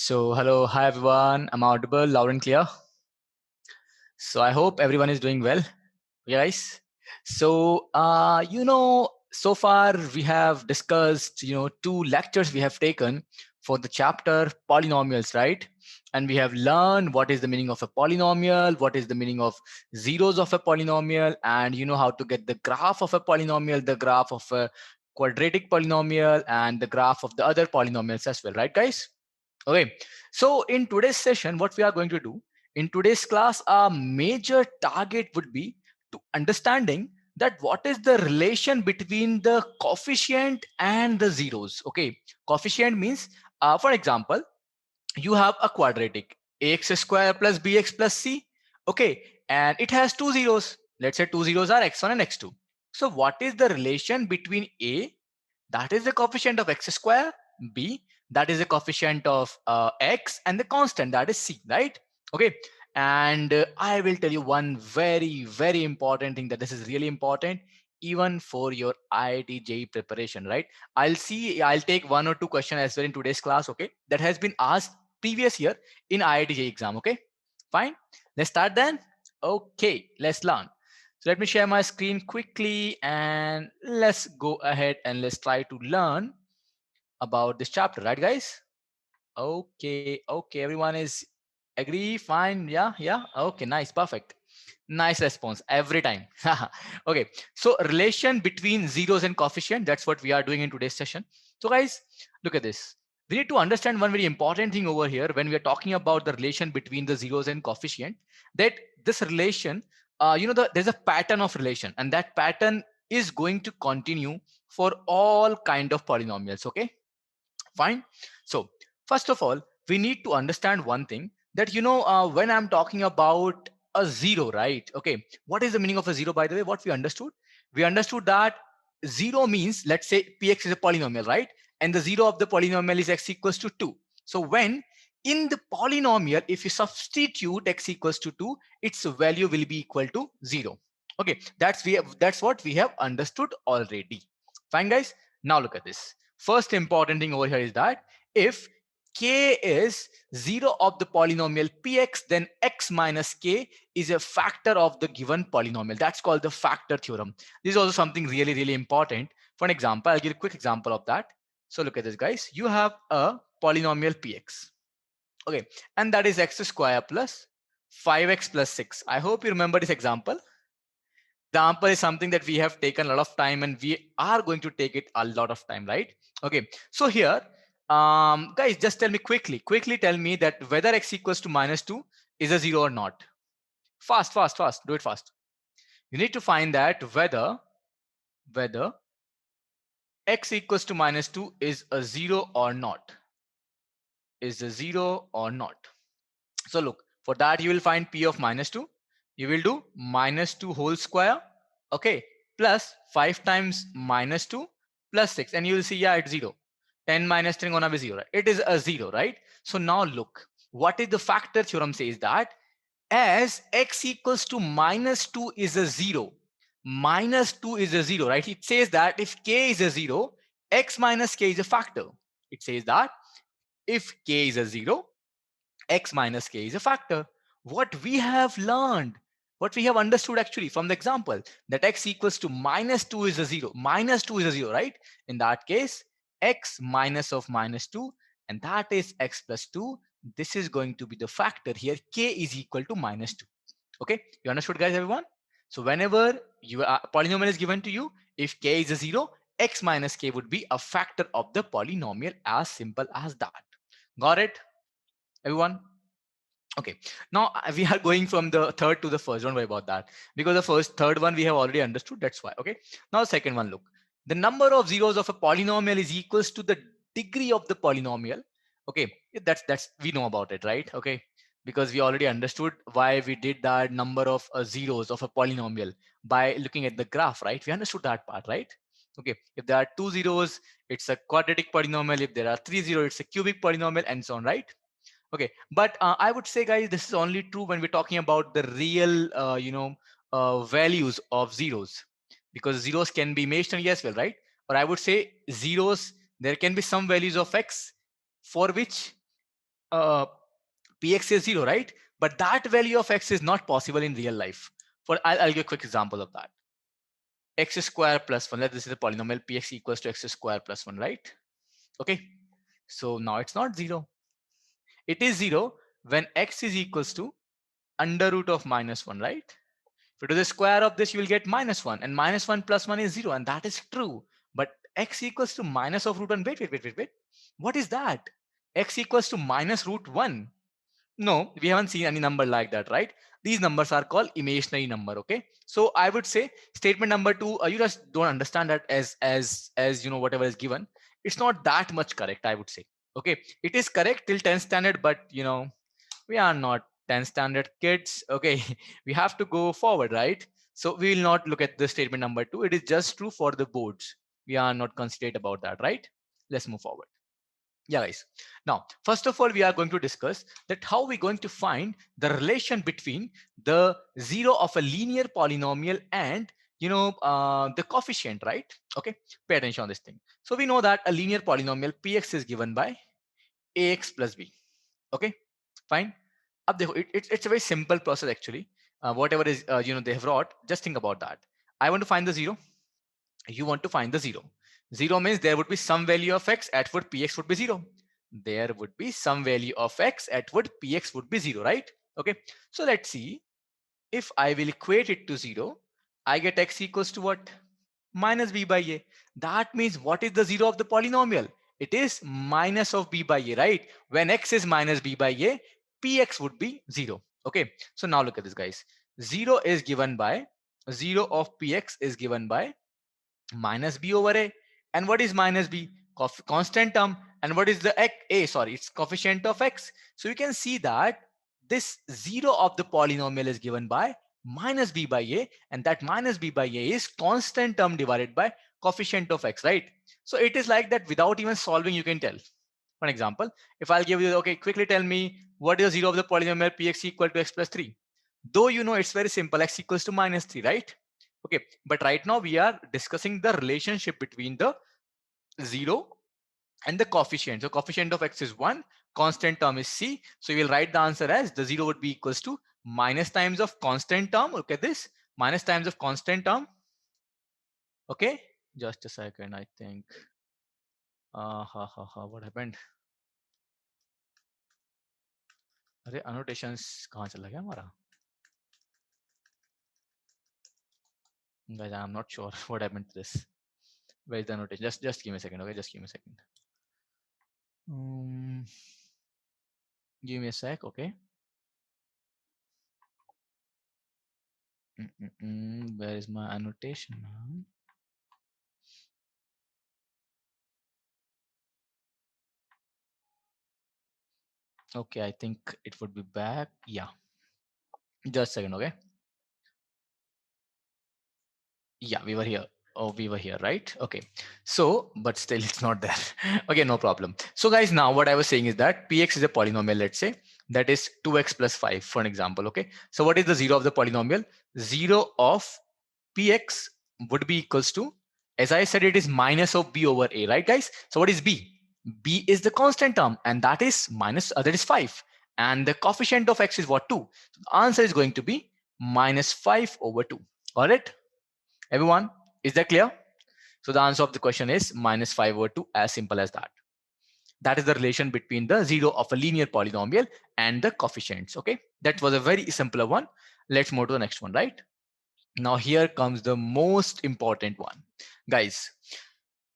Hello, hi everyone. I'm audible, loud and clear. So I hope everyone is doing well, guys. So far we have discussed, two lectures we have taken for the chapter polynomials, right? And we have learned what is the meaning of a polynomial, what is the meaning of zeros of a polynomial, and how to get the graph of a polynomial, the graph of a quadratic polynomial, and the graph of the other polynomials as well, right, guys? Okay, so in today's session, what we are going to do in today's class, our major target would be to understanding that what is the relation between the coefficient and the zeros. Okay, coefficient means, for example, you have a quadratic ax square plus bx plus c. Okay, and it has two zeros. Let's say two zeros are x1 and x2. So what is the relation between a, that is the coefficient of x square, b, that is the coefficient of x, and the constant, that is c, right? Okay, and I will tell you one very important thing, that this is really important even for your IIT-JEE preparation, right? I'll take one or two questions as well in today's class, okay, that has been asked previous year in IIT-JEE exam. Okay, fine, let's start then. Okay, let's learn. So let me share my screen quickly and let's go ahead and let's try to learn about this chapter, right, guys? Okay, everyone is agree, fine, yeah, okay, nice, perfect, nice response every time. Okay, so relation between zeros and coefficient, that's what we are doing in today's session. So guys, look at this. We need to understand one very important thing over here when we are talking about the relation between the zeros and coefficient, that this relation, there's a pattern of relation, and that pattern is going to continue for all kind of polynomials. Okay, fine. So first of all, we need to understand one thing, that when I'm talking about a zero, right? Okay, what is the meaning of a zero, by the way? What we understood that zero means, let's say px is a polynomial, right? And the zero of the polynomial is x equals to 2. So when in the polynomial, if you substitute x equals to 2, its value will be equal to 0. Okay, that's what we have understood already. Fine, guys. Now look at this. First important thing over here is that if k is 0 of the polynomial px, then x minus k is a factor of the given polynomial. That's called the factor theorem. This is also something really important. For an example, I'll give a quick example of that. So look at this, guys. You have a polynomial px. Okay, and that is x square plus 5x plus 6. I hope you remember this example. Example is something that we have taken a lot of time, and we are going to take it a lot of time, right? Okay, so here, guys, just tell me quickly tell me that whether x equals to minus 2 is a 0 or not. Fast, do it fast. You need to find that whether x equals to minus 2 is a 0 or not. Is a 0 or not. So look, for that you will find p of minus 2. You will do minus 2 whole square, okay, plus 5 times minus 2 plus 6, and you will see, yeah, it's 0. 10 minus 10 gonna be 0, right? It is a 0, right? So now look, what is the factor theorem says, that as x equals to minus 2 is a 0, minus 2 is a 0, right? It says that if k is a 0, x minus k is a factor. It says that if k is a 0, x minus k is a factor. What we have learned, what we have understood actually from the example, that x equals to minus 2 is a 0. Minus 2 is a 0, right? In that case, x minus of minus 2, and that is x plus 2. This is going to be the factor here. K is equal to minus 2. Okay, you understood, guys, everyone? So whenever polynomial is given to you, if k is a 0, x minus k would be a factor of the polynomial, as simple as that. Got it, everyone? Okay, now we are going from the third to the first. Don't worry about that, because the third one we have already understood. That's why. Okay, now the second one, look, the number of zeros of a polynomial is equals to the degree of the polynomial. Okay, that's we know about it, right? Okay, because we already understood why we did that number of zeros of a polynomial by looking at the graph, right? We understood that part, right? Okay, if there are 2 zeros, it's a quadratic polynomial. If there are 3 zeros, it's a cubic polynomial, and so on, right? Okay, but I would say, guys, this is only true when we're talking about the real, values of zeros, because zeros can be imaginary as well, right? Or I would say zeros, there can be some values of x for which px is 0, right? But that value of x is not possible in real life. I'll give a quick example of that. X square plus 1. This is a polynomial px equals to x square plus 1, right? Okay. So now it's not 0. It is 0 when x is equals to under root of minus 1, right? If you do the square of this, you will get minus 1, and minus 1 plus 1 is 0, and that is true. But x equals to minus of root 1. Wait. What is that? X equals to minus root 1. No, we haven't seen any number like that, right? These numbers are called imaginary number. Okay, so I would say statement number 2, you just don't understand that as you know, whatever is given, it's not that much correct, I would say. Okay, it is correct till 10th standard, but you know, we are not 10th standard kids. Okay, we have to go forward, right? So we will not look at the statement number 2. It is just true for the boards. We are not considerate about that, right? Let's move forward. Yeah, guys. Now, first of all, we are going to discuss that how we're going to find the relation between the 0 of a linear polynomial and the coefficient, right? Okay, pay attention on this thing. So we know that a linear polynomial px is given by ax plus b. Okay, fine. Ab dekho, it's a very simple process actually. Whatever is they have wrought, just think about that. I want to find the 0. You want to find the 0. 0 means there would be some value of x at which px would be 0. There would be some value of x at which px would be 0, right? Okay, so let's see. If I will equate it to 0, I get x equals to what? Minus b by a. That means what is the 0 of the polynomial? It is minus of b by a, right? When x is minus b by a, px would be 0. Okay, so now look at this, guys. 0 is given by 0 of px is given by minus b over a. And what is minus b? Constant term. And what is the it's coefficient of x. So you can see that this 0 of the polynomial is given by minus b by a, and that minus b by a is constant term divided by coefficient of x, right? So it is like that. Without even solving, you can tell. For example, if I'll give you, okay, quickly tell me what is the 0 of the polynomial px equal to x plus 3. Though you know it's very simple, x equals to minus 3, right? Okay, but right now we are discussing the relationship between the 0 and the coefficient. So coefficient of x is 1, constant term is c. So you will write the answer as the 0 would be equals to minus times of constant term. Look at this, minus times of constant term. Okay, just a second, I think. What happened? अरे annotations कहाँ चला गया हमारा? Guys, I'm not sure what happened to this. Where is the annotation? Just give me a second. Okay, just give me a second. Give me a sec. Okay. Where is my annotation now? Okay, I think it would be back. Yeah, just a second. Okay. Yeah, we were here. Oh, we were here, right? Okay. So, but still it's not there. Okay, no problem. So guys, now what I was saying is that px is a polynomial, let's say, that is 2x plus 5 for an example. Okay. So what is the 0 of the polynomial? 0 of px would be equals to, as I said, it is minus of b over a, right guys? So what is b? B is the constant term, and that is minus, that is 5. And the coefficient of x is what? 2. So the answer is going to be minus 5 over 2. Got it? Everyone, is that clear? So the answer of the question is minus 5 over 2, as simple as that. That is the relation between the 0 of a linear polynomial and the coefficients. Okay, that was a very simpler one. Let's move to the next one, right? Now here comes the most important one. Guys,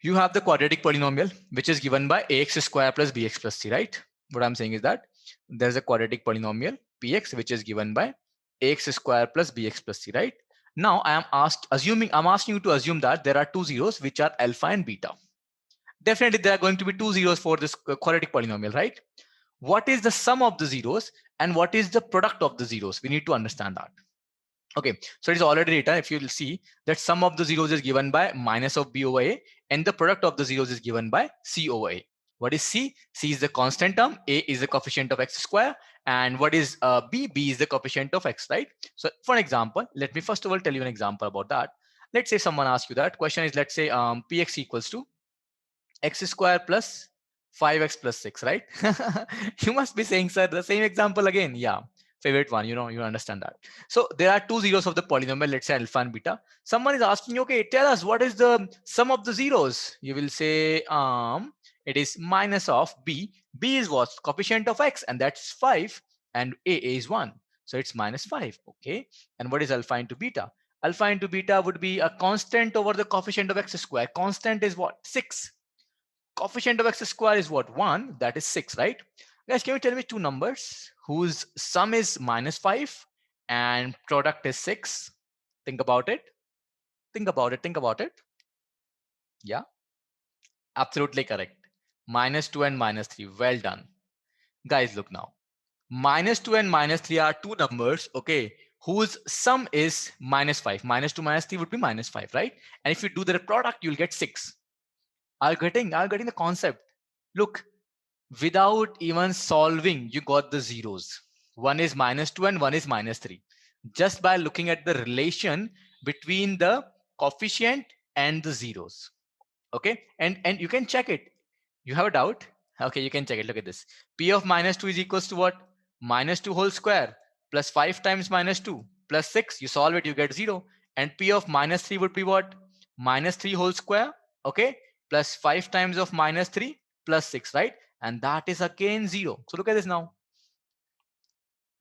you have the quadratic polynomial, which is given by ax square plus bx plus c, right? What I'm saying is that there's a quadratic polynomial px, which is given by ax square plus bx plus c, right? Now I'm asking you to assume that there are two zeros, which are alpha and beta. Definitely there are going to be two zeros for this quadratic polynomial, right? What is the sum of the zeros and what is the product of the zeros? We need to understand that. Okay, so it is already written. If you'll see that sum of the zeros is given by minus of b over a, and the product of the zeros is given by c over a. What is c? C is the constant term, a is the coefficient of x square, and what is b? B is the coefficient of x, right? So for an example, let me first of all tell you an example about that. Let's say someone asks you that question is, let's say px equals to x square plus 5x plus 6, right? You must be saying, sir, the same example again. Yeah, favorite one, you understand that. So there are two zeros of the polynomial, let's say alpha and beta. Someone is asking you, okay, tell us what is the sum of the zeros. You will say, it is minus of b. B is what? Coefficient of x, and that's 5, and a is 1. So it's minus 5, okay? And what is alpha into beta? Alpha into beta would be a constant over the coefficient of x square. Constant is what? 6. Coefficient of x square is what? 1. That is 6, right? Guys, can you tell me two numbers whose sum is minus 5 and product is 6? Think about it. Think about it. Think about it. Yeah, absolutely correct. Minus 2 and minus 3. Well done. Guys, look now. Minus 2 and minus 3 are two numbers, okay, whose sum is minus 5. Minus 2 minus 3 would be minus 5, right? And if you do the product, you'll get 6. Are you getting the concept? Look, without even solving, you got the zeros. One is minus 2 and one is minus 3. Just by looking at the relation between the coefficient and the zeros. Okay, and you can check it. You have a doubt? Okay, you can check it. Look at this. P of minus 2 is equals to what? Minus 2 whole square plus 5 times minus 2 plus 6. You solve it, you get 0. And P of minus 3 would be what? Minus 3 whole square, okay, plus 5 times of minus 3 plus 6, right? And that is again 0. So look at this now.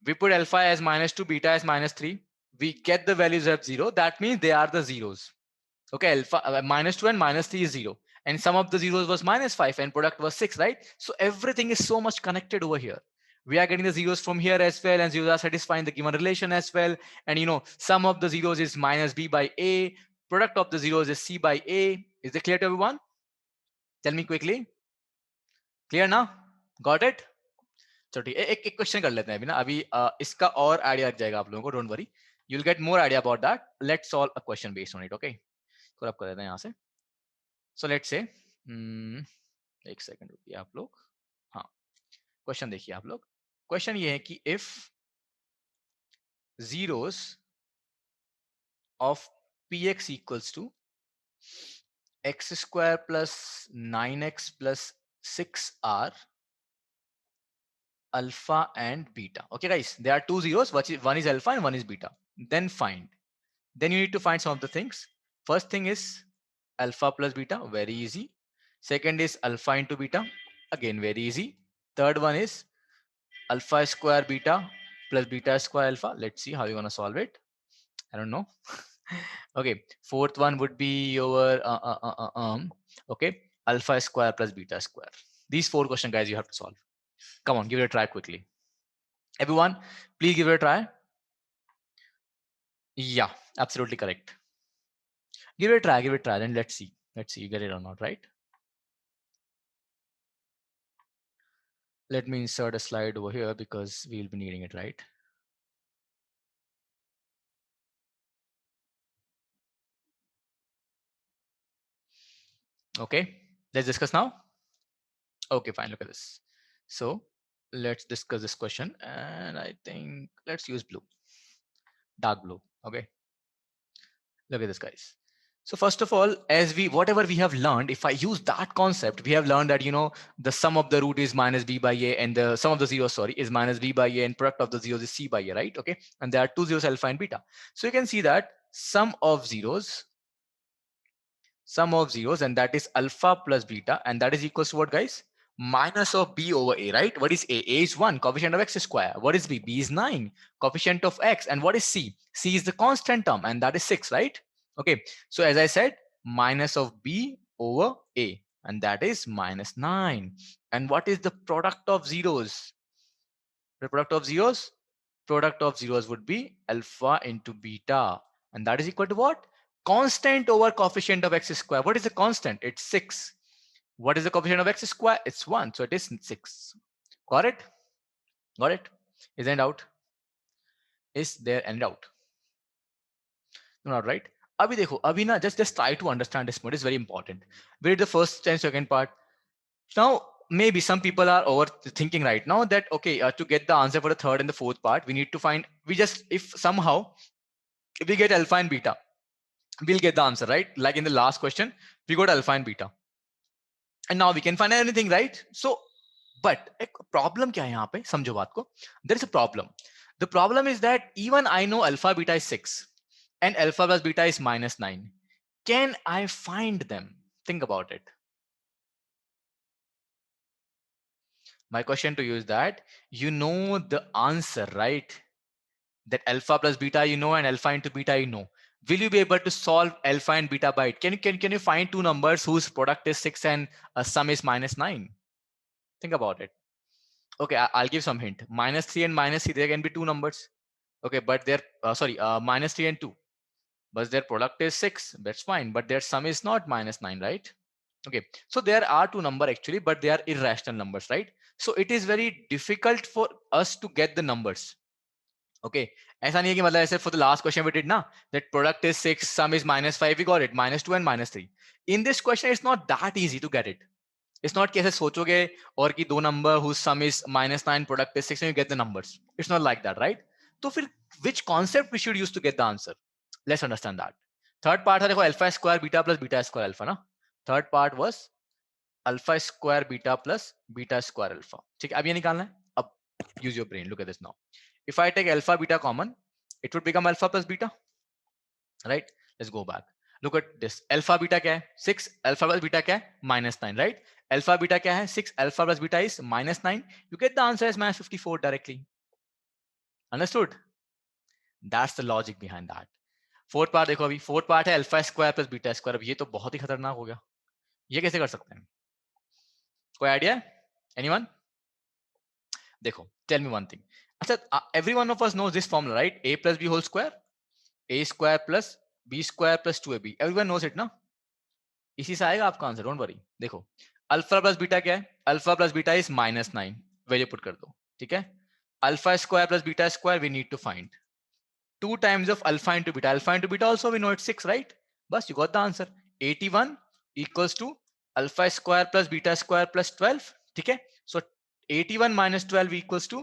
We put alpha as minus 2, beta as minus 3. We get the values of 0. That means they are the zeros. Okay, alpha minus 2 and minus 3 is 0. And some of the zeros was minus 5 and product was 6, right? So everything is so much connected over here. We are getting the zeros from here as well, and zeros are satisfying the given relation as well. And sum of the zeros is minus b by a. Product of the zeros is c by a. Is it clear to everyone? Tell me quickly. Clear now? Got it? चलो ठीक है, एक question कर लेते हैं अभी ना, अभी इसका और आइडिया लग जाएगा आप लोगों को, don't worry, you will get more idea about that. Let's solve a question based on it. Okay, तो आप कर देते हैं यहाँ से. सो लेट्स से एक सेकंड रुकिए आप लोग. हाँ, क्वेश्चन देखिए आप लोग. क्वेश्चन ये है कि if zeros of px equals to x square plus 9x plus 6 are alpha and beta. Okay guys, there are two zeros, one is alpha and one is beta. Then you need to find some of the things. First thing is alpha plus beta, very easy. Second is alpha into beta, again very easy. Third one is alpha square beta plus beta square alpha. Let's see how you're gonna solve it. I don't know. Okay, fourth one would be your okay, alpha square plus beta square. These four questions, guys, you have to solve. Come on, give it a try quickly. Everyone, please give it a try. Yeah, absolutely correct. Give it a try, then let's see you get it or not, right? Let me insert a slide over here because we'll be needing it, right? Okay, let's discuss now. Okay, fine, look at this. So let's discuss this question, and I think let's use blue, dark blue. Okay, look at this, guys. So first of all, whatever we have learned, if I use that concept, we have learned that the sum of the root is minus b by a, and the sum of the zeros, sorry, is minus b by a, and product of the zeros is c by a, right? Okay, and there are two zeros, alpha and beta. So you can see that sum of zeros, and that is alpha plus beta, and that is equals to what, guys? Minus of b over a, right? What is a? A is 1, coefficient of x square. What is b? B is 9, coefficient of x. And what is c? C is the constant term, and that is 6, right? Okay, so as I said, minus of b over a, and that is minus 9. And what is the product of zeros? The product of zeros? Product of zeros would be alpha into beta, and that is equal to what? Constant over coefficient of x square. What is the constant? It's 6. What is the coefficient of x square? It's 1. So it is 6. Got it? Got it? Is there any doubt? Is there any doubt? No, not right. Abhi dekho, abhi na, just try to understand this point. It's very important. We did the first and second part. Now, maybe some people are overthinking right now that, okay, to get the answer for the third and the fourth part, we need to find, if somehow, if we get alpha and beta, we'll get the answer, right? Like in the last question, we got alpha and beta. and now we can find anything, right? So but एक problem क्या है यहाँ पे, समझो बात को. There is a problem. The problem is that even I know alpha beta is 6 and alpha plus beta is -9. Can I find them? Think about it. My question to you is that you know the answer, right? That alpha plus beta you know and alpha into beta you know. Will you be able to solve alpha and beta by it? Can you find two numbers whose product is 6 and a sum is -9? Think about it. Okay, I'll give some hint. -3 and -3, there can be two numbers. Okay, but they're -3 and 2. But their product is 6. That's fine. But their sum is not -9, right? Okay, so there are two numbers actually, but they are irrational numbers, right? So it is very difficult for us to get the numbers. Okay, ऐसा नहीं है कि मतलब ऐसे for the last question we did ना, that product is 6, sum is -5, we got it, -2 and -3. In this question, it's not that easy to get it. It's not कि ऐसे सोचोगे और कि दो number whose sum is -9, product is 6 and you get the numbers. It's not like that, right? तो फिर which concept we should use to get the answer? Let's understand that. Third part है देखो alpha square beta plus beta square alpha ना. Third part was alpha square beta plus beta square alpha. ठीक है, अब ये निकालना है. अब use your brain. Look at this now. If I take alpha beta common, it would become alpha plus beta, right? Let's go back. Look at this. Alpha beta क्या है? 6. Alpha plus beta क्या है? -9, right? Alpha beta क्या है? 6. Alpha plus beta is -9. You get the answer as -54 directly. Understood? That's the logic behind that. Fourth part देखो अभी. Fourth part है alpha square plus beta square. अब ये तो बहुत ही खतरनाक हो गया. ये कैसे कर सकते हैं? कोई आइडिया? Anyone? देखो, tell me one thing. अच्छा, every one of us knows this formula, right? A plus B whole square, A square plus B square plus 2AB. Everyone knows it ना? इसी से आएगा आपका आंसर, डोंट वरी. देखो, alpha plus beta क्या है? Alpha plus beta is -9. Value put कर दो, ठीक है? Alpha square plus beta square we need to find 2 times of alpha into beta. Alpha into beta also we know it's 6, right? Bas, you got the answer. 81 equals to alpha square plus beta square plus 12. ठीक है? So 81 minus 12 equals to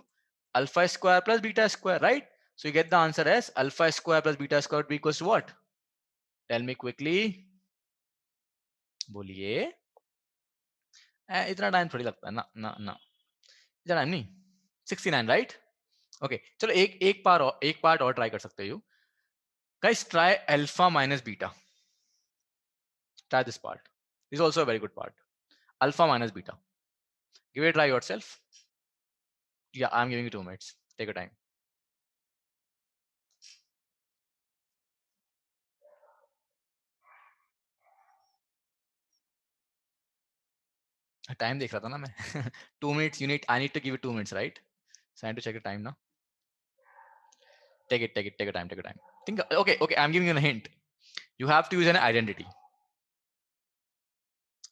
alpha square plus beta square, right? So you get the answer as alpha square plus beta square would be equals to what? Tell me quickly. बोलिए. इतना time थोड़ी लगता है ना ना ना, इतना टाइम नहीं. 69, राइट? ओके, चलो एक पार्ट और ट्राई कर सकते हो. Guys, try alpha minus beta. Try this part. This is also a very good part. Alpha minus beta. Give it a try yourself. Yeah, I'm giving you 2 minutes. Take your time. Time देख रहा था ना मैं. 2 minutes. I need to give you 2 minutes, right? So I need to check your time now. Take your time. Think. Okay. I'm giving you a hint. You have to use an identity.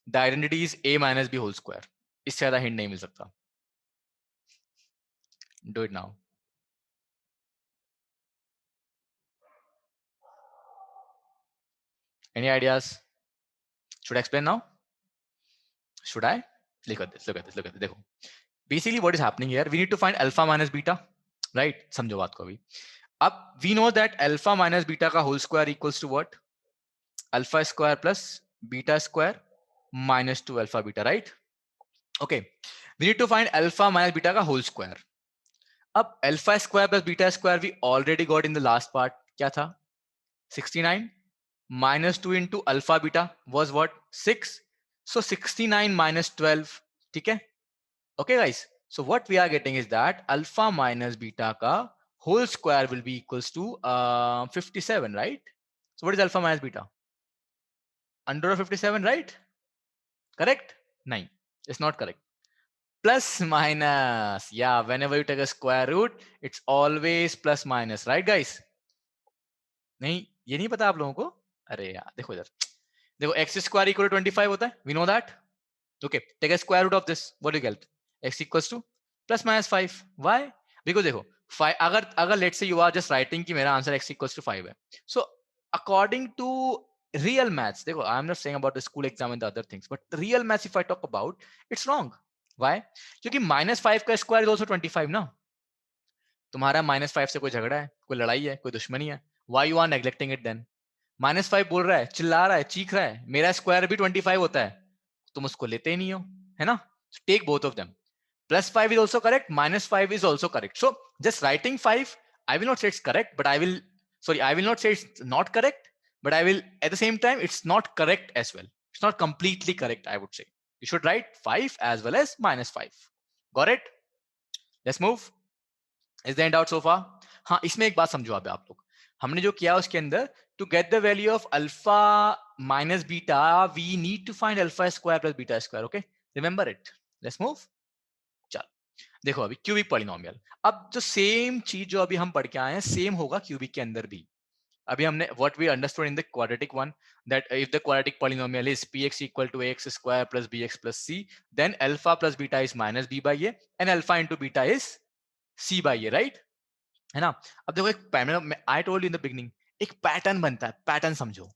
The identity is a minus b whole square. इससे ज़्यादा hint नहीं मिल सकता. Do it now. Any ideas? Should I explain now? Should I? Look at this. देखो. Basically, what is happening here? We need to find alpha minus beta, right? समझो बात को अभी. अब we know that alpha minus beta का whole square equals to what? Alpha square plus beta square minus 2 alpha beta, right? Okay. We need to find alpha minus beta का whole square. अब alpha square plus beta square we already got in the last part. क्या था? 69 minus 2 into alpha beta was what? 6. So 69 minus 12. ठीक है? Okay, guys. So what we are getting is that alpha minus beta ka whole square will be equals to 57, right? So what is alpha minus beta? Under of 57, right? Correct? No, it's not correct. Plus minus. Yeah, whenever you take a square root, it's always plus minus, right, guys? नहीं, ये नहीं पता आप लोगों को? अरे यार, देखो इधर. देखो x square equal to 25 होता है. We know that. Okay, take a square root of this. What do you get? X equals to plus minus 5. Why? Because देखो 5 अगर let's say you are just writing कि मेरा answer x equals to 5 है. So according to real maths, देखो I am not saying about the school exam and the other things, but the real maths if I talk about, it's wrong. Why? क्योंकि -5 का square is also 25 ना. तुम्हारा -5 से कोई झगड़ा है, कोई लड़ाई है, कोई दुश्मनी है. Why you are neglecting it then? -5 बोल रहा है, चिल्ला रहा है, चीख रहा है, मेरा स्क्वायर भी 25 होता है. तुम उसको लेते ही नहीं हो, है ना? Take both of them. +5 is also correct, -5 is also correct. So just writing 5, I will not say it's correct, but I will, sorry, I will not say it's not correct, but I will at the same time, it's not correct as well. It's not completely correct, I would say. You should write 5 as well as -5. Got it? Let's move. Is there any doubt so far? हाँ, इसमें एक बात समझो आप लोग. हमने जो किया उसके अंदर, to get the value of alpha minus beta, we need to find alpha square plus beta square. Okay? Remember it. Let's move. देखो अभी क्यूबिक पॉलिनोमियल, अब जो सेम चीज जो अभी हम पढ़ के आए हैं सेम होगा क्यूबिक के अंदर भी. अभी हमने what we understood in the quadratic one, that if the quadratic polynomial is px equal to ax square plus bx plus c, then alpha plus beta is minus b by a and alpha into beta is c by a, right? है ना? अब देखो एक pattern, I told you in the beginning, एक pattern बनता है. Pattern समझो.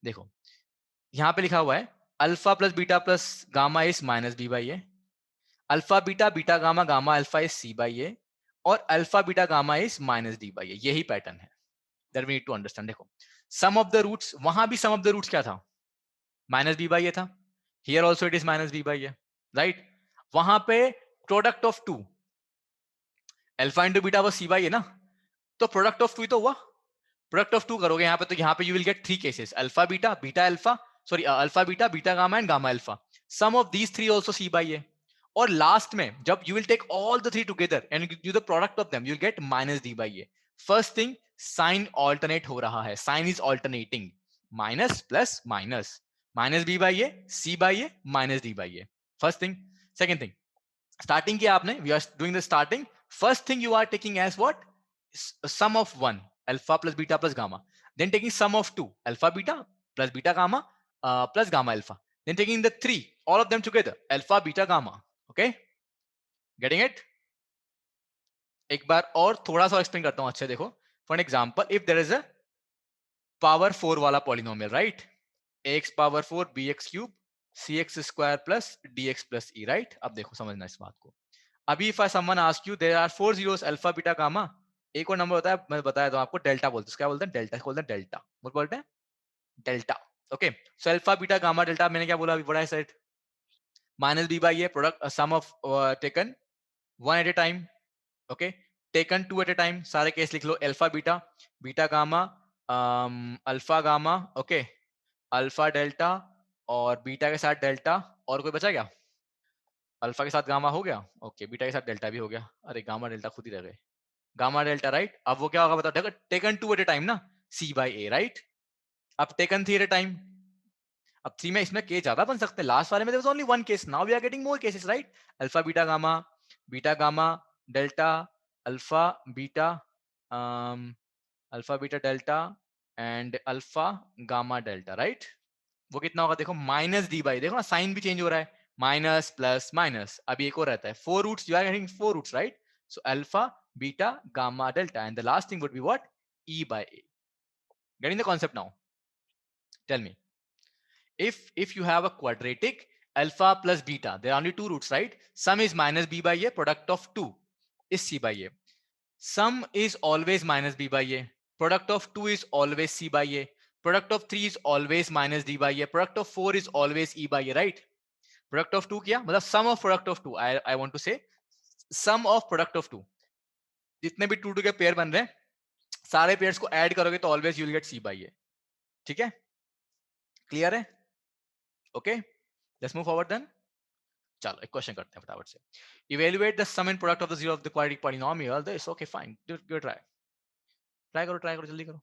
देखो यहाँ पे लिखा हुआ है alpha plus beta plus gamma is minus b by a, alpha beta beta gamma gamma alpha is C by A, और alpha beta gamma is minus D by A. यही पैटर्न है that we need to understand. देखो sum of the roots, वहां भी सम of the roots क्या था? Minus B by A था. Here also it is minus B by A, right? वहां पे product of two, alpha into beta वो C by ए ना, तो प्रोडक्ट ऑफ टू ही तो हुआ. प्रोडक्ट ऑफ टू करोगे यहाँ पे, तो यहाँ पे you will get 3 cases, alpha beta beta alpha, sorry alpha beta beta gamma and gamma alpha. Sum of these 3 also C by A. और लास्ट में जब you will take all the 3 together and do the product of them, you will get minus D by A. First thing, sign alternate हो रहा है, sign is alternating, minus plus minus, minus B by A C by A minus D by A. First thing. Second thing, starting किया आपने, we are doing the starting. First thing you are taking as what? Sum of 1 alpha plus beta plus gamma, then taking sum of 2 alpha beta plus beta gamma plus gamma alpha, then taking the 3 all of them together alpha beta gamma. Okay, getting it? एक बार और थोड़ा सा explain करता हूं अच्छे. देखो for example, if there is a power 4 वाला polynomial, right? ax power 4 bx cube cx square plus dx plus e, right? अब देखो समझना इस बात को. अभी if someone ask you there are 4 zeros alpha beta gamma, एक और नंबर होता है, मैं बताया तो आपको, डेल्टा बोलते हैं. क्या बोलते हैं? डेल्टा बोलते हैं. डेल्टा बोलते हैं, delta. Okay, so alpha beta gamma delta, मैंने क्या बोला अभी? बड़ा set minus B by A, product sum of taken 1 at a time. Okay, taken 2 at a time. सारे केस लिख लो, alpha beta beta gamma alpha gamma, okay, alpha delta और beta के साथ डेल्टा. और कोई बचा क्या? अल्फा के साथ गामा हो गया, ओके, बीटा के साथ डेल्टा भी हो गया. अरे गामा डेल्टा खुद ही रह गए, गामा डेल्टा, राइट? अब वो क्या होगा बताओ? टेकन 2 एट ए टाइम ना, सी बाई ए, राइट? अब टेकन 3 एट ए टाइम. अब 3 में इसमें केस ज्यादा बन सकते हैं, लास्ट वाले में there was only 1 case, now we are getting more cases, right? Alpha beta gamma delta, alpha beta alpha beta delta and alpha gamma delta, right? वो कितना होगा? देखो माइनस डी बाई, देखो ना साइन भी चेंज हो रहा है, माइनस प्लस माइनस. अभी एक और रहता है 4 roots, you are getting 4 roots, right? So alpha beta gamma delta and the last thing would be what? e by a. Getting the concept now? Tell me, if you have a quadratic alpha plus beta, there are only 2 roots, right? Sum is minus b by a, product of 2 is c by a. Sum is always minus b by a, product of 2 is always c by a, product of 3 is always minus d by a, product of 4 is always e by a, right? Product of 2 क्या मतलब? sum of product of 2. I want to say sum of product of 2. जितने भी 2 2 के pair बन रहे हैं, सारे pairs को ऐड करोगे तो always you will get C by A. ठीक है, क्लियर है? Okay, let's move forward then. चलो एक क्वेश्चन करते हैं फटाफट से. Evaluate the sum and product of the zero of the quadratic polynomial. This okay fine, do try करो जल्दी करो.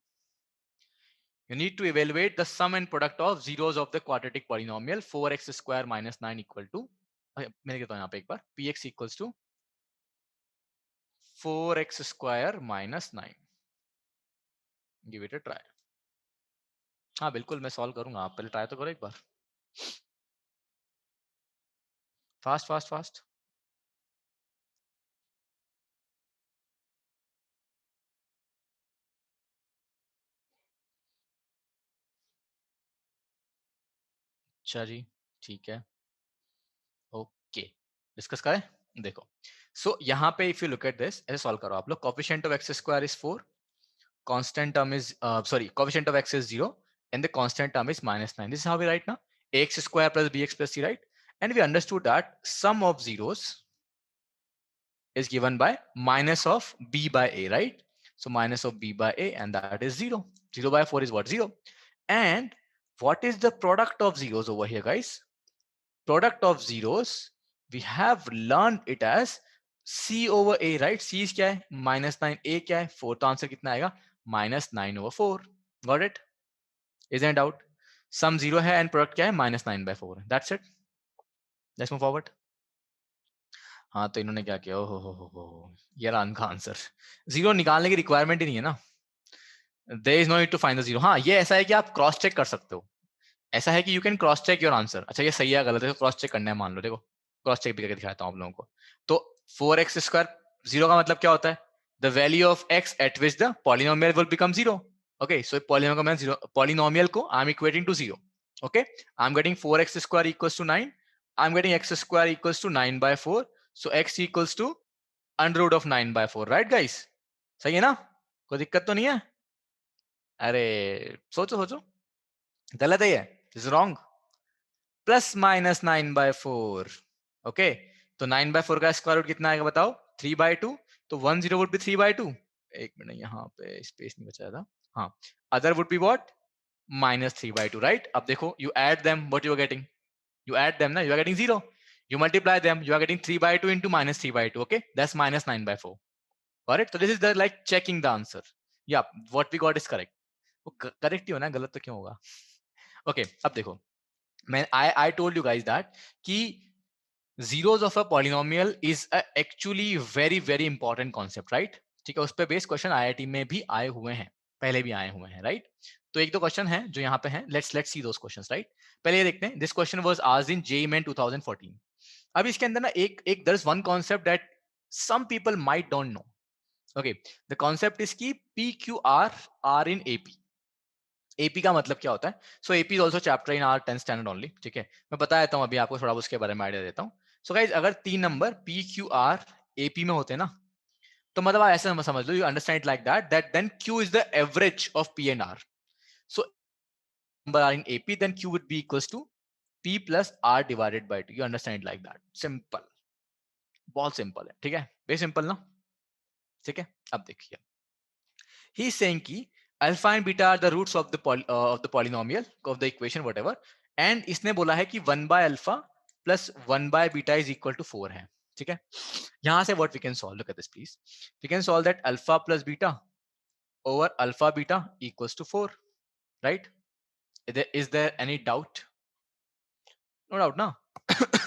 You need to evaluate the sum and product of zeros of the quadratic polynomial 4x square minus 9 equal to, मैंने कहता हूं यहाँ पे एक बार, px equals to 4x square minus 9. Give it a try. हाँ बिल्कुल मैं सॉल्व करूंगा, आप पहले ट्राई तो करो एक बार. Fast fast fast. अच्छा जी, ठीक है, ओके, डिस्कस करें. देखो सो यहाँ पे if you look at this, ऐसे सॉल्व करो आप लोग. Coefficient of x square is 4, constant term is coefficient of x is 0 and the constant term is minus 9. This is how we write now, ax square plus bx plus c, right? and we understood that sum of zeros is given by minus of b by a, right? So minus of b by a, and that is 0. 0 by 4 is what? 0. And what is the product of zeros over here, guys? Product of zeros, we have learned it as c over a, right? C is क्या है? -9. A क्या है? 4. तो answer कितना आएगा? -9/4. Got it? Isn't doubt? Sum 0 है and product क्या है? -9/4. That's it. Let's move forward. हाँ, तो इन्होंने क्या किया? ओहो, ये रहा इनका आंसर. जीरो निकालने की रिक्वायरमेंट ही नहीं है ना. There is no need to find the zero. हाँ, ये ऐसा है कि आप क्रॉस चेक कर सकते हो. ऐसा है कि you can cross check your answer. अच्छा, ये सही है गलत है, क्रॉस चेक करना है. मान लो, देखो क्रॉस चेक भी करके दिखाता हूँ आप लोगों को. तो 4x² 0 का मतलब क्या होता है? The value of x at which the polynomial will become 0. Okay, so polynomial को I am equating to 0. Okay, I am getting 4x² equals to 9. I am getting x² equals to 9/4. So x equals to √ of 9/4. Right guys? सही है ना? कोई दिक्कत तो नहीं है? अरे सोचो सोचो, गलत है ये. This is wrong. +-9/4. ओके, तो 9/4 का स्क्वायर रूट कितना आएगा बताओ? 3/2. तो 10 वुड बी 3/2. एक मिनट, यहाँ पे स्पेस नहीं बचा था. हाँ, other would be what? -3/2. Right? अब देखो, you add them, what you are getting? You add them, na, you are getting 0. You multiply them, you are getting 3/2 into -3/2. Okay, that's -9/4. Got it? So this is the like checking the answer. Yeah, what we got is correct. वो correct ही होना है, गलत तो क्यों होगा? Okay, अब देखो, मैं आई टोल्ड यू गाइस दैट कि zeros of a polynomial is actually very important concept, right? ठीक है, उस पे बेस्ड क्वेश्चन आईआईटी में भी आए हुए हैं, पहले भी आए हुए हैं, राइट? तो एक दो क्वेश्चन है जो यहाँ पे हैं. Let's see those questions, right? पहले ये देखते हैं. This question was asked in JEE Main 2014. अब इसके अंदर ना एक there is one concept that some people might don't know. Okay, the concept is की P Q R are in AP. AP का मतलब क्या होता है? So AP is also chapter in our 10th standard only. ठीक है, मैं बता देता हूँ अभी आपको थोड़ा उसके बारे में आइडिया देता हूँ. सो गाइज, अगर 3 number P Q R AP में होते हैं ना, तो मतलब आप ऐसे समझ लो, you understand like that then Q is the average of P and R. So number R in AP, then Q would be equals to P plus R divided by 2. You understand like that. Simple, बहुत simple है. ठीक है, very simple ना. ठीक है, अब देखिए, he is saying कि alpha and beta are the roots of the polynomial of the equation whatever, and इसने बोला है कि 1/alpha plus 1/beta is equal to 4 है. ठीक है, यहां से what we can solve, look at this please. We can solve that alpha plus beta over alpha beta equals to 4, right? Is there any doubt? No doubt ना.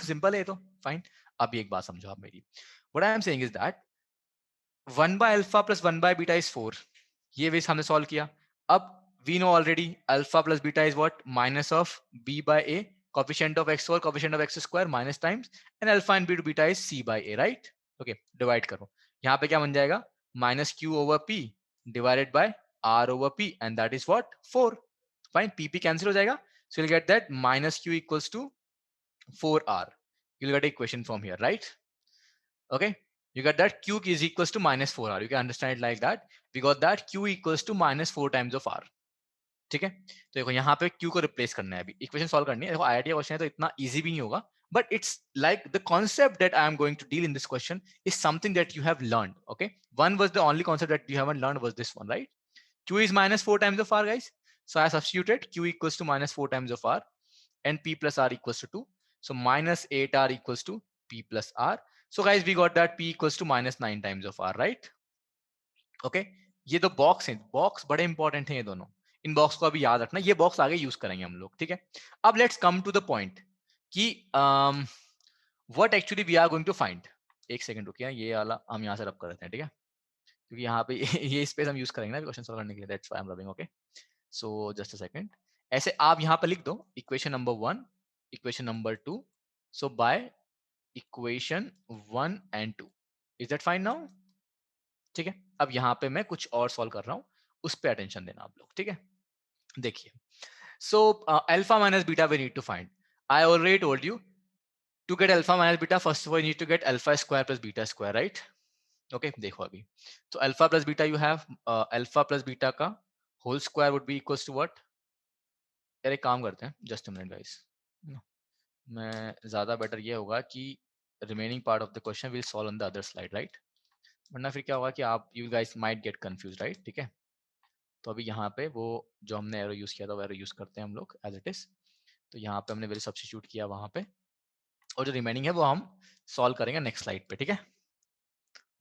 Simple है तो fine. अभी एक बात समझो आप मेरी. What I am saying is that 1/alpha plus 1/beta is 4. ये वेज हमने सॉल्व किया. अब we know already alpha plus beta is what? Minus of B by A, coefficient of x4 coefficient of x² minus times, and alpha and beta is c by A, right? Okay, divide करो. यहाँ पे क्या बन जाएगा? -q over p divided by r over p, and that is what? 4. Fine, p cancel हो जाएगा. So you will get that -q equals to 4r. You will get equation from here, right? Okay, you got that q is equals to -4r. You can understand it like that. We got that q equals to -4 times of r. ठीक है, तो देखो यहाँ पे q को replace करना है, अभी इक्वेशन सॉल्व करनी है. देखो आईआईटी क्वेश्चन है तो इतना इजी भी नहीं होगा, but it's like the concept that I am going to deal in this question is something that you have learned. Okay, one was the only concept that you haven't learned was this one, right? q is -4 times of r, guys. So I substituted q equals to -4 times of r, and p plus r equals to 2. So -8r equals to p plus r. So guys, we got that p equals to -9 times of r, right? Okay, ये दो box हैं, box बड़े important हैं ये दोनों. इन box को अभी याद रखना, ये बॉक्स आगे यूज करेंगे हम लोग. ठीक है, अब let's come to the point कि what actually we are going to find. एक सेकंड रुकिए, ये वाला हम यहाँ से रब कर देते हैं. ठीक है, क्योंकि यहाँ पे ये स्पेस हम यूज करेंगे ना क्वेश्चन सॉल्व करने के लिए. That's why I am rubbing. Okay, so just a second. ऐसे आप यहाँ पे लिख दो equation number 1, equation number 2. So by equation 1 and 2. Is that fine now? ठीक है, अब यहाँ पे मैं कुछ और सॉल्व कर रहा हूँ, उस पर अटेंशन देना आप लोग. ठीक है, देखिए. So alpha minus beta we need to find. I already told you to get alpha minus beta, first of all need to get alpha square plus beta square, right? Okay, देखो अभी. तो alpha plus beta you have alpha plus beta का whole square would be equals to what? यार एक काम करते हैं, just a minute guys. मैं ज़्यादा बेटर ये होगा कि remaining part of the question will solve on the other slide, right? वरना फिर क्या होगा कि आप you guys might get confuse, right? ठीक है, तो अभी यहाँ पे वो जो हमने एरो यूज़ किया था वो एरो यूज़ करते हैं हम लोग एज इट इज़। तो यहाँ पे हमने वैल्यू सब्स्टिट्यूट किया वहाँ पे, और जो रिमेनिंग है वो हम सॉल्व करेंगे नेक्स्ट स्लाइड पे, ठीक है?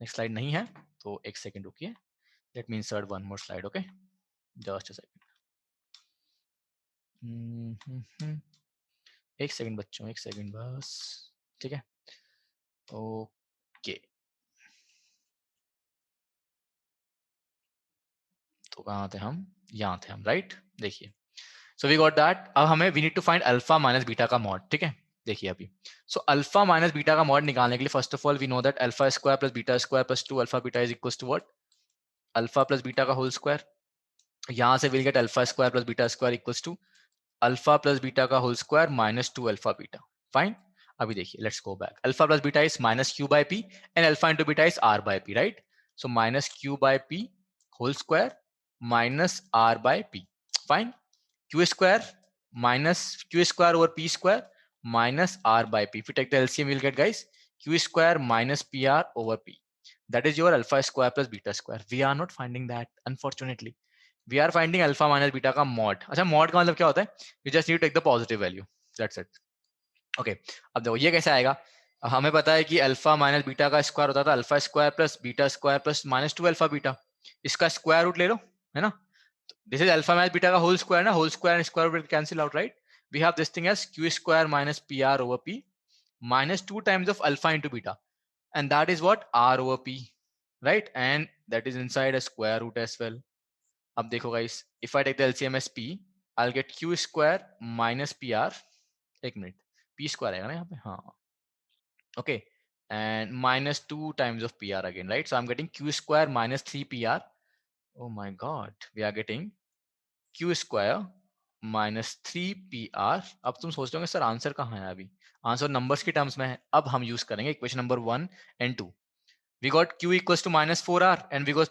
नेक्स्ट स्लाइड नहीं है तो एक सेकंड रुकिए, let me insert one more slide, okay? Just a second, एक सेकंड बच्चों, एक सेकंड बस, ठीक है? ओके, तो कहाँ थे हम? यहाँ थे हम, राइट? देखिए, सो वी गॉट दैट। अब हमें we need to find alpha minus beta का मॉड, ठीक है? देखिए अभी, सो अल्फा माइनस बीटा का मॉड निकालने के लिए first of all we know that alpha square plus beta square plus 2 alpha beta is equal to what? Alpha plus beta का होल स्क्वायर। यहाँ से will get alpha square plus beta square equal to alpha plus beta का whole square minus 2 alpha beta. Fine. अभी देखिए, let's go back. Alpha plus beta is minus Q by P and alpha into beta is R by P, right? So minus Q by P whole square minus R by P. Fine. Q square minus q square over p square minus r by p. If you take the LCM, you'll get, guys, q square minus pr over p. That is your alpha square plus beta square. We are not finding that, unfortunately. We are finding alpha minus beta का mod. अच्छा, mod का मतलब क्या होता है? You just need to take the positive value. That's it. Okay. अब देखो ये कैसे आएगा? हमें पता है कि अल्फा माइनस बीटा का स्क्वायर होता था alpha square plus beta square plus minus 2 alpha beta. इसका स्क्वायर रूट ले लो, है ना? This is alpha minus beta का whole square ना, whole square and square will cancel out, right? We have this thing as q square minus pr over p minus 2 times of alpha into beta, and that is what? R over p, right? And that is inside a square root as well. अब देखो guys, if I take the LCM as p, I'll get q square minus pr, एक minute, p square आएगा ना यहाँ पे, हाँ, okay, and minus 2 times of pr again, right? So I'm getting q square minus 3 pr. Oh my god, we are getting Q square minus 3 pr। अब तुम सोच रहे होंगे सर आंसर कहाँ है? अभी आंसर नंबर्स के टर्म्स में है। अब हम यूज करेंगे equation number 1 and 2। We got q equals to minus 4r and we got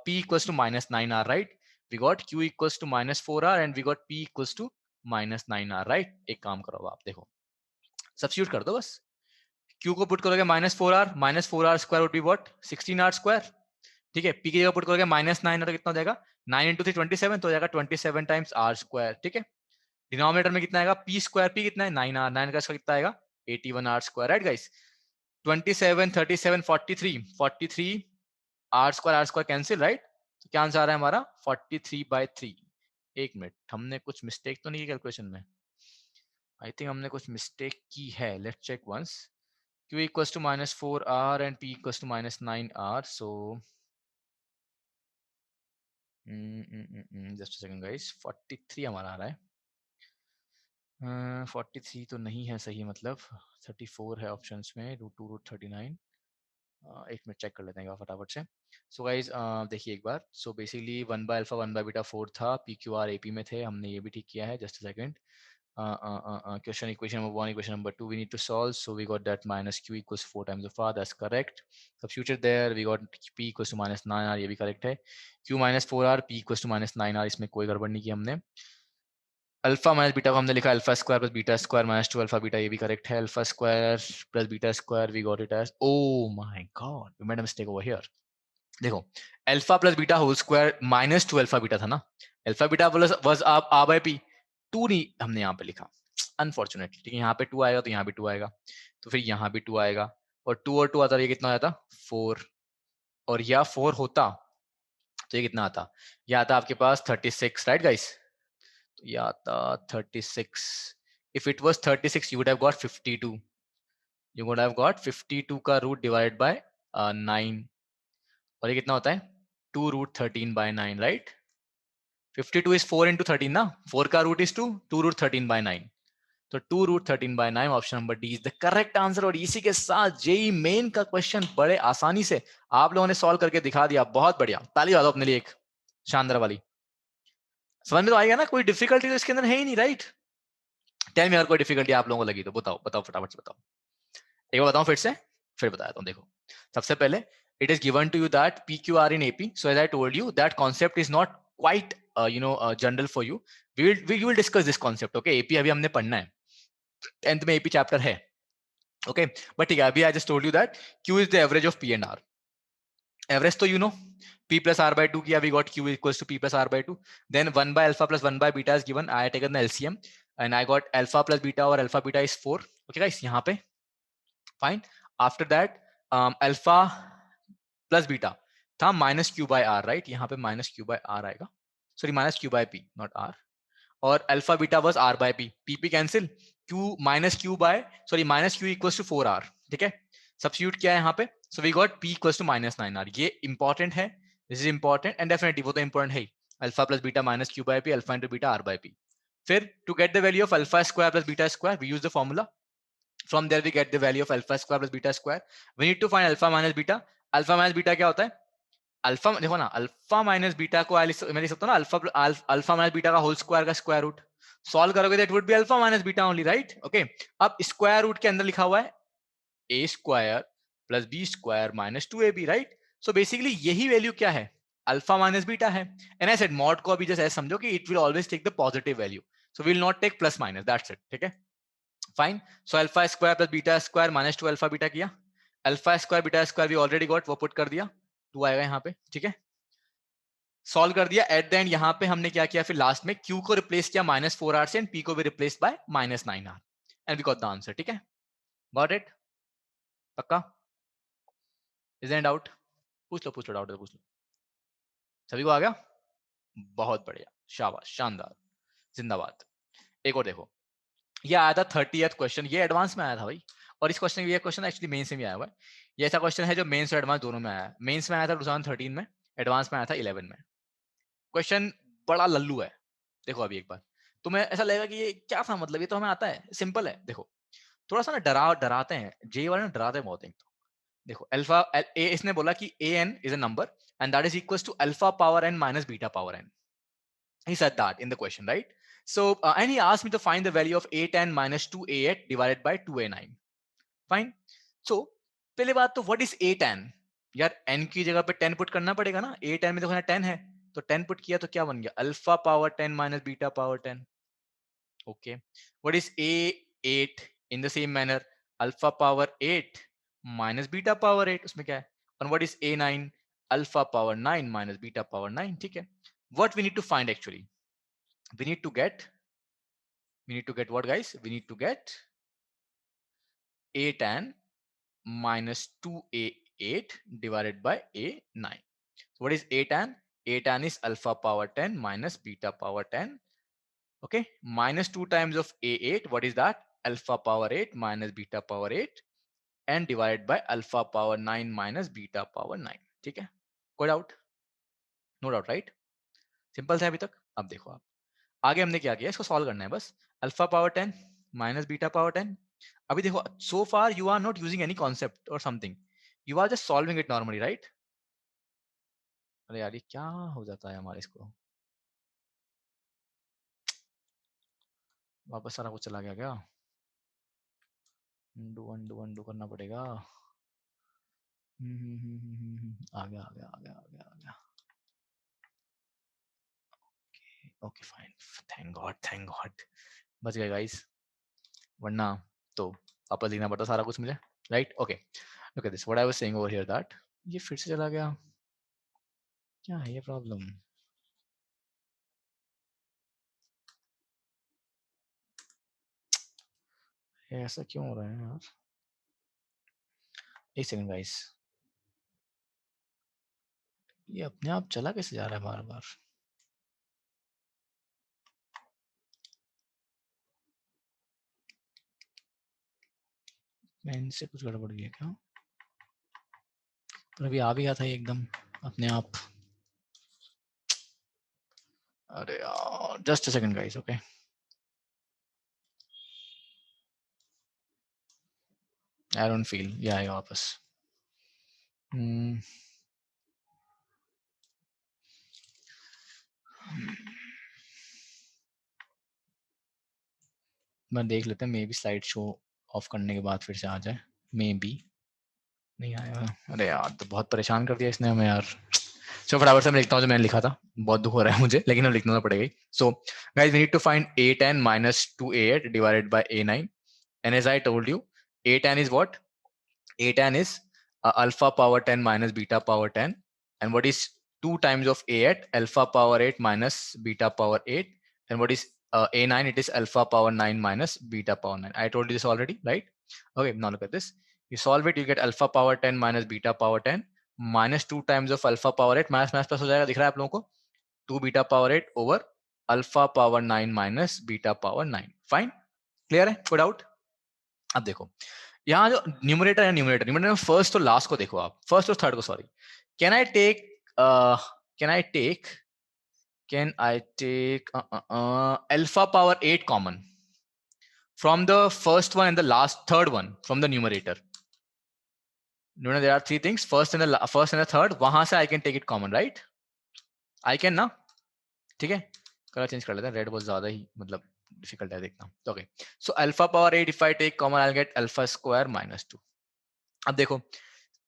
p equals to minus 9r, right? We got q equals to minus 4r and we got p equals to minus 9r, right? एक काम करो, आप देखो, substitute कर दो बस। q को put करोगे minus 4r square would be what? 16r square, ठीक है? p की जगह पुट करोगे माइनस 9 तो कितना हो जाएगा? 9 इंटू 3 27, तो हो जाएगा 27 टाइम्स r स्क्वायर, ठीक है? डिनोमिनेटर में कितना आएगा? p स्क्वायर, p कितना है? 9r, 9 का स्क्वायर कितना आएगा? 81r square, right guys? 27 37 43 r square cancel, right? तो क्या आंसर आ रहा है हमारा? 43/3। एक मिनट, हमने कुछ मिस्टेक तो नहीं की कैलकुलेशन में? आई थिंक हमने कुछ मिस्टेक की है। Let's check once. q equals to minus 4r and p equals to minus 9r, so just second guys, 43 हमारा आ रहा है। 43 तो नहीं है सही, मतलब 34 है ऑप्शंस में, रूट 2 रूट 39। एक मिनट चेक कर लेते हैं फटाफट से। सो गाइज देखिए एक बार। So basically 1 by alpha 1 by beta 4 था, P Q R A P में थे, हमने ये भी ठीक किया है। Just second. Question equation number 1, equation number 2 we need to solve. So we got that minus Q equals 4 times of R, that's correct. Substitute there, we got P equals to minus 9 R, ये भी correct है। Q minus 4 R, P equals to minus 9 R, इसमें कोई गड़बड़ नहीं की हमने। Alpha minus beta को हमने लिखा alpha square plus beta square minus 2 alpha beta, ये भी करेक्ट है। Alpha square plus beta square, we got it as, oh my god, we made a mistake over here. देखो, alpha plus beta whole square minus 2 alpha beta था ना, alpha beta plus was R by P, 2 नहीं हमने यहाँ पे लिखा unfortunately, ठीक है? यहाँ पे 2 आएगा तो यहाँ भी 2 आएगा, तो फिर यहाँ भी 2 आएगा, और 2 और 2 आता, ये कितना आता? 4, और या 4 होता तो ये कितना आता? यह आता आपके पास 36, राइट गाइस? तो ये आता 36। If it was 36, you would have got 52. You would have got 52 का रूट डिवाइड बाय 9, और ये कितना होता है? 2 root 13 by 9, right? 52 is 4 into 13 ना, 4 का रूट is 2, 2 रूट 13 बाय 9, तो 2 root 13 by 9, option number D is the correct answer. और इसी के साथ जेई मेन का क्वेश्चन बड़े आसानी से आप लोगों ने सॉल्व करके दिखा दिया, बहुत बढ़िया, ताली बजाओ अपने लिए एक शानदार वाली। समझ में तो आएगा ना? कोई डिफिकल्टी तो इसके अंदर है ही नहीं, राइट? टेल मी, अगर कोई डिफिकल्टी आप लोगों को लगी तो बताओ, बताओ फटाफट से बताओ। एक बार बताऊं फिर से, फिर बताया हूं। देखो, सबसे पहले it is given to you that PQR in AP. So as I told you, that concept is not quite general for you. We will discuss this concept. Okay, AP अभी हमने पढ़ना है, 10th में AP चैप्टर है, okay but ठीक है, अभी I just told you that Q is the average of P and R. Average तो you know P plus R by 2 किया, we got Q equals to P plus R by 2. Then 1 by alpha plus 1 by beta is given. I taken the LCM and I got alpha plus beta or alpha beta is 4. Okay guys, यहाँ पे fine. After that alpha plus beta था minus Q by R, right? यहाँ पे minus Q by R आएगा, sorry minus Q by P not R. और alpha beta was R by P. P cancel, Q minus Q by sorry minus Q equals to 4R. ठीक है, substitute किया है यहाँ पे, so we got P equals to minus 9R. ये important है, this is important and definitely वो तो important है ही. Alpha plus beta minus Q by P, alpha into beta R by P. फिर to get the value of alpha square plus beta square, we use the formula. From there we get the value of alpha square plus beta square. We need to find alpha minus beta. Alpha minus beta क्या होता है? Alpha देखो ना, alpha minus beta को मैं लिख सकता हूँ ना, अल्फा माइनस बीटा का होल स्क्वायर का स्क्वायर रूट. सॉल्व करोगे that would be alpha minus beta only, right? Okay, अब स्क्वायर रूट के अंदर लिखा हुआ है a square plus b square minus 2ab, right? So basically यही वैल्यू क्या है? अल्फा माइनस बीटा है. एंड आई सेड मॉड को अभी जैसे ऐसे समझो कि it will always take the positive value, so will not take plus minus, that's it. ठीक है, fine. So alpha square plus beta square minus 2 alpha beta किया. Alpha square beta square we already got, वो put कर दिया, 2 आएगा यहाँ पे. ठीक है, सॉल्व कर दिया. एट द एंड यहाँ पे हमने क्या किया, फिर लास्ट में Q को रिप्लेस किया माइनस 4R से एंड P को भी replace by minus 9R and we got the answer. ठीक है, गॉट इट? पक्का? Is any doubt? पूछ लो डाउट है पूछ लो. सभी को आ गया? बहुत बढ़िया, शाबाश, शानदार, जिंदाबाद. एक और देखो, ये आया था 30th क्वेश्चन, ये एडवांस में आया था भाई. और इस क्वेश्चन ये क्वेश्चन एक्चुअली मेंस में भी आया हुआ है. ये ऐसा क्वेश्चन है जो मेंस और एडवांस दोनों में आया है. मेंस में आया था 2013 में, एडवांस में आया था 11 में. क्वेश्चन बड़ा लल्लू है. देखो अभी एक बार तुम्हें ऐसा लगेगा कि ये क्या था, मतलब ये तो हमें आता है, सिंपल है. देखो थोड़ा सा ना डराते हैं, जे वाले ना डराते हैं बहुत. एक तो देखो अल्फा ए, इसने बोला कि A N is a number and that is equals to alpha power N minus beta power N. He said that in the question, right? So and he asked me to find the value of a10 minus 2a8 divided by 2a9. Fine. So पहले बात तो what is a10? यार n की जगह पे 10 put करना पड़ेगा ना. a10 में देखो ना 10 है, तो 10 पुट किया तो क्या बन गया? Alpha power 10 minus beta power 10. Okay, what is a8? in the same manner alpha power 8 minus beta power 8, उसमें क्या है? और what is a9? Alpha power 9 minus beta power 9. ठीक है, what we need to find actually, we need to get what guys? We need to get a10 minus 2a8 divided by a9. So what is a10? a10 is alpha power 10 minus beta power 10. Okay, minus 2 times of a8, what is that? Alpha power 8 minus beta power 8 and divided by alpha power 9 minus beta power 9. ठीक है, कोई doubt? No doubt, right? Simple है अभी तक. अब देखो आप आगे हमने क्या किया, इसको सॉल्व करना है बस. Alpha power 10 minus beta power 10. अभी देखो so far you are not using any concept और something, you are just solving it normally, right? अरे यार ये क्या हो जाता है हमारे, इसको वापस सारा कुछ चला गया क्या? अंडू करना पड़ेगा. आ गया. ओके फाइन, थैंक गॉड बच गए गाइस, वरना तो वापस लिखना पड़ता सारा कुछ मुझे, right? Okay, look at this, what I was saying over here that ये फिर से चला गया. क्या है ये प्रॉब्लम? ऐसा क्यों हो रहा है यार? एक सेकंड गाइस, ये अपने आप चला कैसे जा रहा है बार बार? मैं इनसे कुछ गड़बड़ है क्या? पर अभी आ भी गया था एकदम अपने आप. अरे यार just a second guys. Okay, I don't feel ये आएगा वापस. मैं देख लेते हैं, may be slide show off करने के बाद फिर से आ जाए, मे बी. नहीं आया. अरे यार तो बहुत परेशान कर दिया इसने हमें यार. सो फटाफट से मैं लिखता हूँ जो मैंने लिखा था, बहुत दुख हो रहा है मुझे, लेकिन अब लिखना तो पड़ेगा ही. So guys we need to find a10 minus 2a8 divided by a9. And as I told you, a tan is what? A tan is alpha power 10 minus beta power 10. And what is 2 times of a at? Alpha power 8 minus beta power 8. And what is a9? It is alpha power 9 minus beta power 9. I told you this already, right? Okay, now look at this. You solve it, you get alpha power 10 minus beta power 10 minus 2 times of alpha power 8. Minus minus plus हो जाएगा, दिख रहा है आप लोगों को? 2 beta power 8 over alpha power 9 minus beta power 9. Fine? Clear है? Put out? अब देखो यहाँ जो न्यूमरेटर है, न्यूमरेटर में फर्स्ट तो लास्ट को देखो आप, फर्स्ट और थर्ड को, sorry. Can I take alpha power 8 common from the first one and the last third one from the numerator? You know, there are three things, first and the third. वहां से I can take it common, right? I can ना, ठीक है. Colour change कर लेते हैं, red बहुत ज्यादा ही मतलब डिफिकल्ट है देखना. तो okay, so alpha power 8 if I take common I will get alpha square minus 2. अब देखो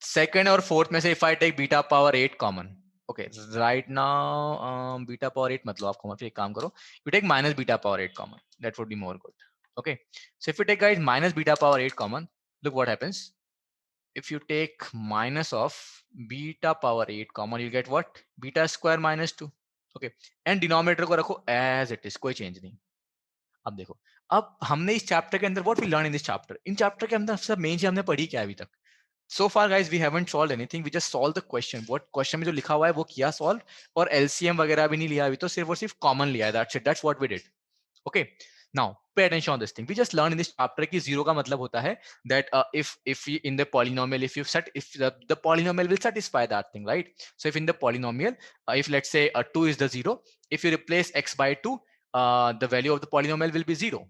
सेकंड और फोर्थ में से if I take beta power 8 common, okay right now beta power 8 मतलब आप कॉमन, फिर एक काम करो, you take minus beta power 8 common, that would be more good. Okay, so if you take guys minus beta power 8 common, look what happens. If you take minus of beta power 8 common, you get what? Beta square minus 2. Okay, and denominator को रखो as it is, कोई change नहीं. अब देखो, अब हमने इस chapter के अंदर what we learn in this chapter, in chapter के अंदर सब मेन चीज हमने पढ़ी क्या अभी तक? So far guys we haven't solved anything, we just solved the question. What question में जो लिखा हुआ है वो किया solve, और LCM वगैरह भी नहीं लिया अभी, तो सिर्फ और सिर्फ common लिया है. That's it, that's what we did. Okay, now pay attention on this thing. We just learned in this chapter कि zero का मतलब होता है that if we, in the polynomial, if you set, if the polynomial will satisfy that thing, right? So if in the polynomial, if let's say 2 is the zero, if you replace x by 2, the value of the polynomial will be 0.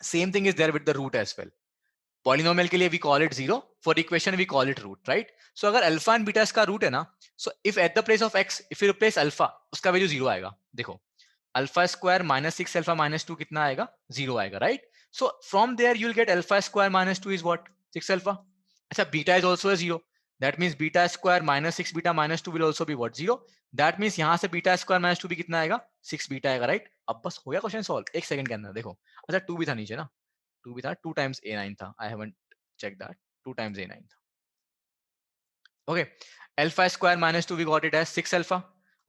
Same thing is there with the root as well. Polynomial के लिए we call it zero, for equation we call it root, right? So अगर alpha and beta इसका root है ना, so if at the place of X if you replace alpha, उसका value zero आएगा. देखो alpha square minus 6 alpha minus 2 कितना आएगा? Zero आएगा, right? So from there you will get alpha square minus 2 is what? 6 alpha. अच्छा, beta is also zero, that means beta square minus 6 beta minus 2 will also be what? Zero. That means यहां से beta square minus 2 भी कितना आएगा? 6 beta आएगा, right? अब बस हो गया क्वेश्चन सॉल्व एक सेकंड के अंदर. देखो अच्छा 2 भी था नीचे ना, 2 भी था, 2 टाइम्स a9 था, I haven't check that, 2 times a9. Okay, alpha square minus 2 we got it as 6 alpha.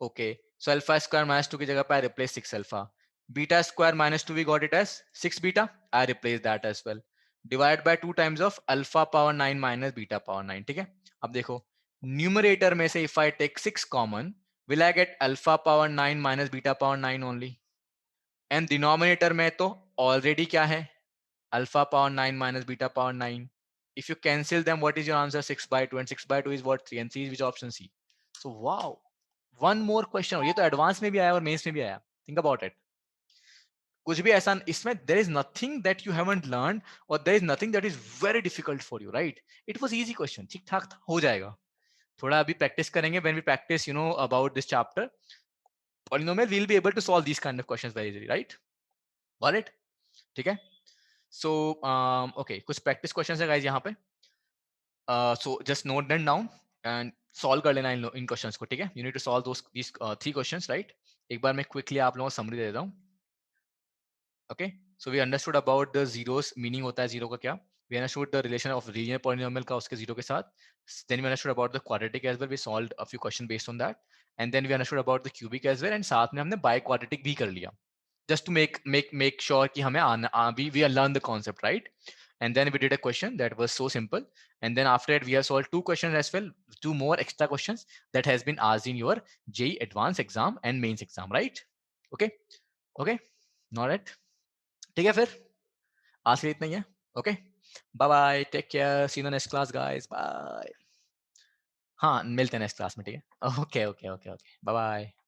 Okay, so alpha square minus 2 की जगह पे I replace 6 alpha. Beta square minus 2 we got it as 6 beta, I replace that as well. Divide by 2 times of alpha power 9 minus beta power 9. ठीक है, अब देखो numerator में से if I take 6 common, will I get alpha power 9 minus beta power 9 only? And denominator में तो already क्या है? Alpha power 9 minus beta power 9. If you cancel them, what is your answer? 6 by 2, and 6 by 2 is what? 3, and C is which option? C. So wow, one more question. ये तो advance में भी आया और mains में भी आया. Think about it. कुछ भी ऐसा इसमें, there is nothing that you haven't learned, or there is nothing that is very difficult for you, right? It was easy question. ठीक ठाक हो जाएगा. थोड़ा अभी प्रैक्टिस करेंगे. When we practice, you know, about this chapter, polynomial, we'll be able to solve these kind of questions very easily, right? Got it? ठीक है. So okay, कुछ practice questions है guys यहाँ पे. So just note them down and solve कर लेना इन questions को, ठीक है? You need to solve these 3 questions, right? एक बार मैं quickly आप लोगों को समरी दे देता हूँ. Okay, so we understood about the zeros, meaning होता है जीरो का क्या. We understood the relation of linear polynomial का उसके जीरो के साथ. Then we understood about the quadratic as well. We solved a few questions based on that. And then we understood about the cubic as well. And साथ में हमने biquadratic भी कर लिया. Just to make sure कि हमें we learn the concept, right? And then we did a question that was so simple. And then after that, we have solved 2 questions as well, 2 more extra questions that has been asked in your JEE advanced exam and mains exam, right? Okay, okay, all right. ठीक है, फिर आज के लिए इतना ही है. Okay, bye bye, take care, see you in the next class guys, bye. हाँ, मिलते हैं नेक्स्ट क्लास में, ठीक है? Okay, okay, okay, okay, bye bye.